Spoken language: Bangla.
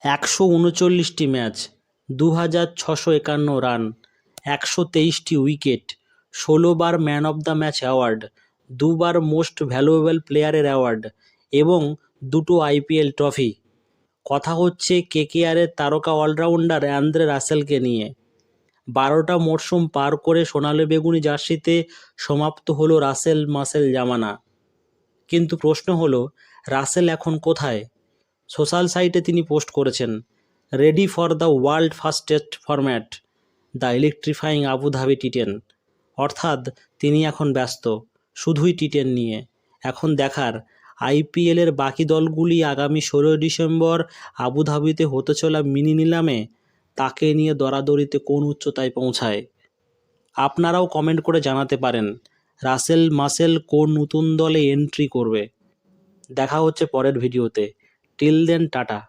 139টি ম্যাচ, 2651 রান, 123টি উইকেট, 16বার man of the match award, 2বার মোস্ট ভ্যালুয়েবল প্লেয়ারের অ্যাওয়ার্ড এবং 2টো আইপিএল ট্রফি। কথা হচ্ছে কেকেআরের তারকা অলরাউন্ডার অ্যান্দ্রে রাসেলকে নিয়ে। 12টা মরশুম পার করে সোনালি বেগুনি জার্সিতে সমাপ্ত হলো রাসেল মাসেল জামানা। কিন্তু প্রশ্ন হলো, রাসেল এখন কোথায়? সোশ্যাল সাইটে তিনি পোস্ট করেছেন, ready for the world fastest format, the electrifying Abu Dhabi T ten. অর্থাৎ তিনি এখন ব্যস্ত শুধুই টি10 নিয়ে। এখন দেখার আইপিএলের বাকি দলগুলি আগামী 16 ডিসেম্বর আবুধাবিতে হতে চলা মিনি নিলামে তাকে নিয়ে দরাদরিতে কোন উচ্চতায় পৌঁছায়। আপনারাও কমেন্ট করে জানাতে পারেন রাসেল মাসেল কোন নতুন দলে এন্ট্রি করবে। দেখা হচ্ছে পরের ভিডিওতে। Till then, tata.